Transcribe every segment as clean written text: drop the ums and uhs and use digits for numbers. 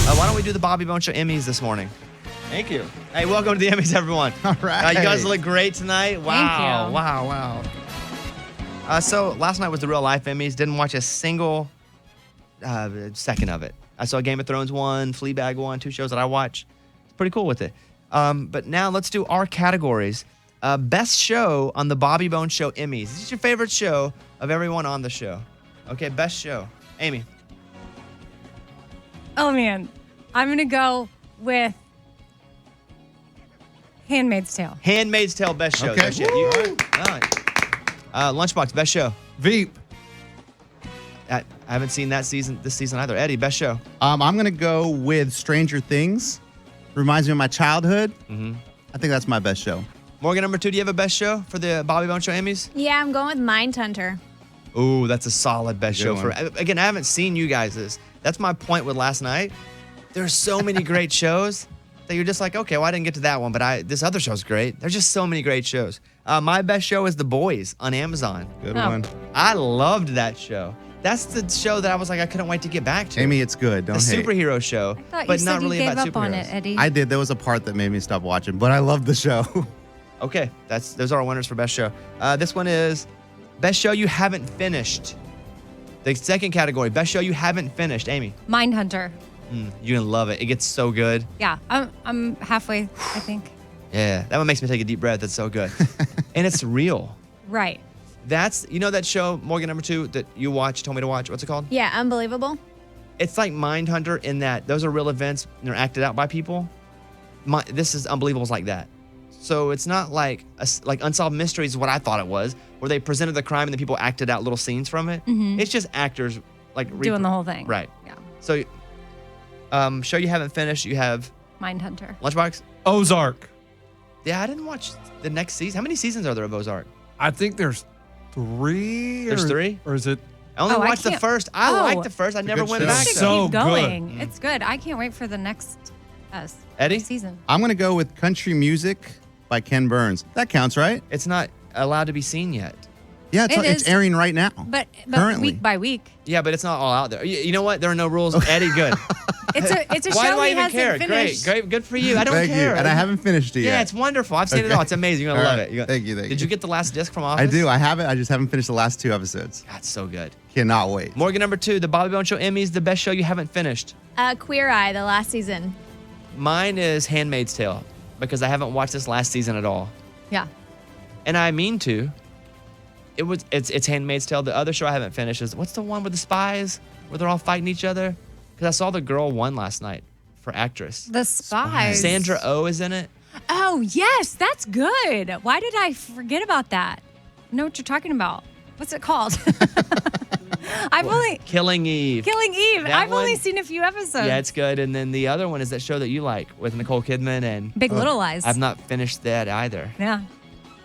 Why don't we do the Bobby Bone Show Emmys this morning? Thank you. Hey, welcome to the Emmys, everyone. All right. You guys look great tonight. Wow. Thank you. Wow. So last night was the real life Emmys. Didn't watch a single second of it. I saw Game of Thrones 1, Fleabag 1, 2 shows that I watch. Pretty cool with it. But now let's do our categories. Best show on the Bobby Bone Show Emmys. This is your favorite show of everyone on the show. Okay, best show. Amy. Oh, man. I'm going to go with Handmaid's Tale. Handmaid's Tale, best show. Okay. Best show. All right. Lunchbox, best show. Veep. I haven't seen this season either. Eddie, best show. I'm going to go with Stranger Things. Reminds me of my childhood. Mm-hmm. I think that's my best show. Morgan, number 2, do you have a best show for the Bobby Bone Show Emmys? Yeah, I'm going with Mindhunter. Ooh, that's a solid best Good show. one. Again, I haven't seen you guys. That's my point with last night. There's so many great shows that you're just like, okay, well, I didn't get to that one, but this other show's great. There's just so many great shows. My best show is The Boys on Amazon. Good Oh. one. I loved that show. That's the show that I was like, I couldn't wait to get back to. Amy, it's good. Don't the hate. superhero show, Thought but you not said really you gave about up superheroes. on it, Eddie. I did. There was a part that made me stop watching, but I love the show. Okay, those are our winners for best show. This one is best show you haven't finished. The second category, best show you haven't finished. Amy, Mindhunter. you're gonna love it. It gets so good. Yeah, I'm halfway, I think. Yeah, that one makes me take a deep breath. It's so good, and it's real. Right. That's that show, Morgan, number 2 that you told me to watch. What's it called? Yeah, Unbelievable. It's like Mindhunter in that those are real events and they're acted out by people. This is Unbelievable's like that. So it's not like Unsolved Mysteries is what I thought it was, where they presented the crime and then people acted out little scenes from it. Mhm. It's just actors Doing the whole thing. Right. Yeah. So, show you haven't finished. You have Mindhunter. Lunchbox. Ozark. Yeah, I didn't watch the next season. How many seasons are there of Ozark? I think there's 3. There's 3? Or is it? I only Oh, I watched the can't- first. I Oh. liked the first. I never good went show. back. You to should it. So keep good. going. It's good. I can't wait for the next Eddie? season. I'm going to go with Country Music by Ken Burns. That counts, right? It's not allowed to be seen yet. Yeah, It it's is. airing right now. But Currently. week by week. Yeah, but it's not all out there. You know what? There are no rules. Eddie, good. It's a Why show do I he even hasn't care? finished. Great. Good for you. I don't Thank care. you. And I haven't finished it yet. Yeah, it's wonderful. I've seen it all. It's amazing. You're going to All love right. it. Thank you. Did you get the last disc from Office? I do. I have it. I just haven't finished the last 2 episodes. That's so good. Cannot wait. Morgan, number 2, the Bobby Bone Show Emmys, the best show you haven't finished. Queer Eye, the last season. Mine is Handmaid's Tale because I haven't watched this last season at all. Yeah. And I mean to. It's Handmaid's Tale. The other show I haven't finished is, what's the one with the spies where they're all fighting each other? Because I saw the girl won last night for actress. The Spies. Sandra Oh is in it. Oh, yes. That's good. Why did I forget about that? I know what you're talking about. What's it called? Killing Eve. Killing Eve. That I've only one- seen a few episodes. Yeah, it's good. And then the other one is that show that you like with Nicole Kidman and Big Little Lies. I've not finished that either. Yeah.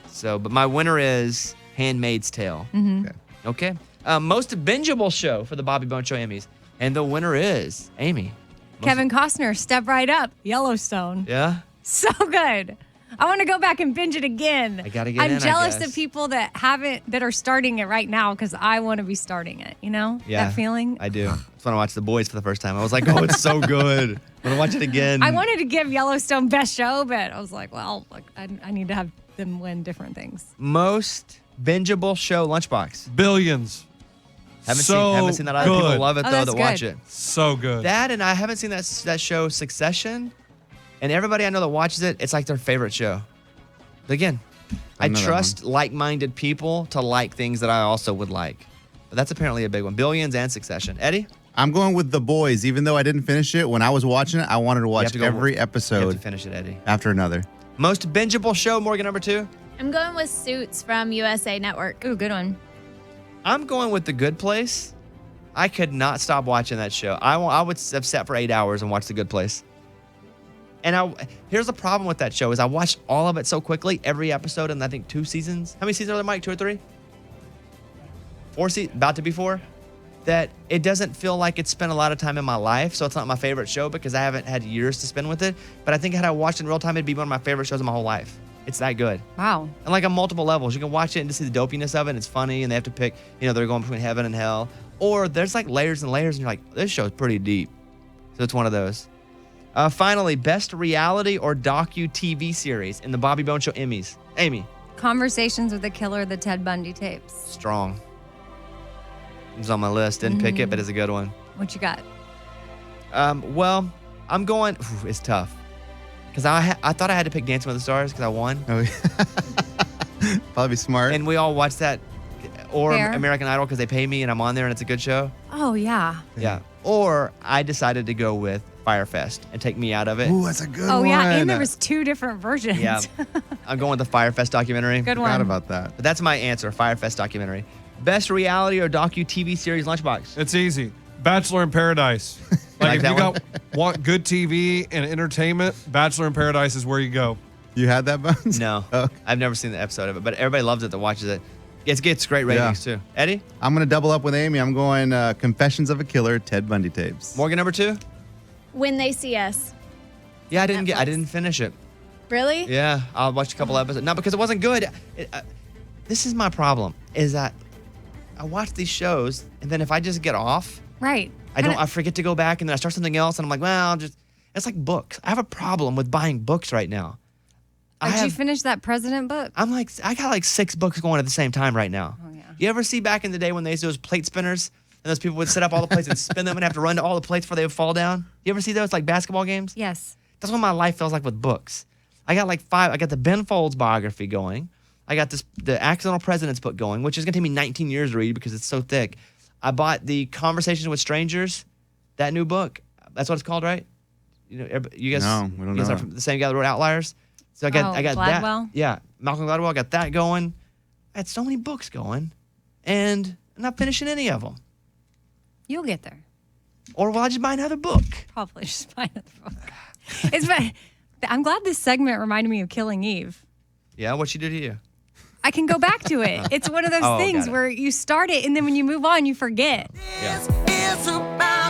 So, but my winner is Handmaid's Tale. Mm-hmm. Okay. Most bingeable show for the Bobby Bone Show Emmys. And the winner is Amy. Kevin Costner, Step Right Up, Yellowstone. Yeah? So good. I want to go back and binge it again. I gotta get I'm in, I jealous guess. of people that are starting it right now because I want to be starting it. You know Yeah. that feeling. I do. It's when I watched The Boys for the first time. I was like, oh, it's so good. I'm going to watch it again. I wanted to give Yellowstone best show, but I was like, well, I need to have them win different things. Most bingeable show, Lunchbox. Billions. Haven't So seen that either. People good. love it, Oh, though, that's that watch good. it. So good. That, and I haven't seen that show, Succession. And everybody I know that watches it, it's like their favorite show. But again, I know that trust like-minded people to like things that I also would like. But that's apparently a big one. Billions and Succession. Eddie? I'm going with The Boys. Even though I didn't finish it, when I was watching it, I wanted to You have watch to go- every You have episode to finish it, Eddie. after another. Most bingeable show, Morgan, number 2. I'm going with Suits from USA Network. Ooh, good one. I'm going with The Good Place. I could not stop watching that show. I would have sat for 8 hours and watched The Good Place. And here's the problem with that show is I watched all of it so quickly, every episode, and I think 2 seasons. How many seasons are there, Mike? 2 or 3? 4 seasons, about to be 4. That it doesn't feel like it's spent a lot of time in my life, so it's not my favorite show because I haven't had years to spend with it. But I think had I watched it in real time, it'd be one of my favorite shows of my whole life. It's that good. Wow. And like on multiple levels. You can watch it and just see the dopiness of it. And it's funny. And they have to pick, they're going between heaven and hell. Or there's like layers and layers. And you're like, this show's pretty deep. So it's one of those. Finally, best reality or docu-TV series in the Bobby Bone Show Emmys. Amy. Conversations with the Killer, the Ted Bundy tapes. Strong. It was on my list. Didn't pick it, but it's a good one. What you got? Well, I'm going. It's tough because I thought I had to pick Dancing with the Stars because I won, Oh, yeah. Probably smart. and we all watched that, or Fair. American Idol because they pay me and I'm on there and it's a good show. Oh, yeah. Yeah. Or I decided to go with Firefest and take me out of it. Ooh, that's a good Oh, one. yeah. And there was 2 different versions. Yeah. I'm going with the Firefest documentary. Good Forgot one. about that. But that's my answer. Firefest documentary. Best reality or docu-TV series Lunchbox. It's easy. Bachelor in Paradise. Like if that you one? want good TV and entertainment, Bachelor in Paradise is where you go. You had that, Bones? No. Oh. I've never seen the episode of it, but everybody loves it that watches it. It gets great ratings too. Eddie? I'm going to double up with Amy. I'm going Confessions of a Killer, Ted Bundy tapes. Morgan number 2? When They See Us. Yeah, I didn't Netflix. finish it. Really? Yeah, I watched a couple episodes. Not because it wasn't good. This is my problem, is that I watch these shows, and then if I just get off, Right. I forget to go back, and then I start something else, and I'm like, well, it's like books. I have a problem with buying books right now. Did you finish that President book? I got like 6 books going at the same time right now. Oh, yeah. You ever see back in the day when they used those plate spinners, and those people would set up all the plates and spin them and have to run to all the plates before they would fall down? You ever see those like basketball games? Yes. That's what my life feels like with books. I got like 5. I got the Ben Folds biography going. I got the Accidental Presidents book going, which is going to take me 19 years to read because it's so thick. I bought the Conversations with Strangers, that new book. That's what it's called, right? You guys. No, we don't you guys know are that. from the same guy that wrote Outliers. So I got Gladwell? that. Yeah, Malcolm Gladwell. I got that going. I had so many books going, and I'm not finishing any of them. You'll get there. Or will I just buy another book? Probably just find another book. I'm glad this segment reminded me of Killing Eve. Yeah, what'd she do to you? I can go back to it. It's one of those Oh, things got it. where you start it and then when you move on, you forget. Yeah. It's about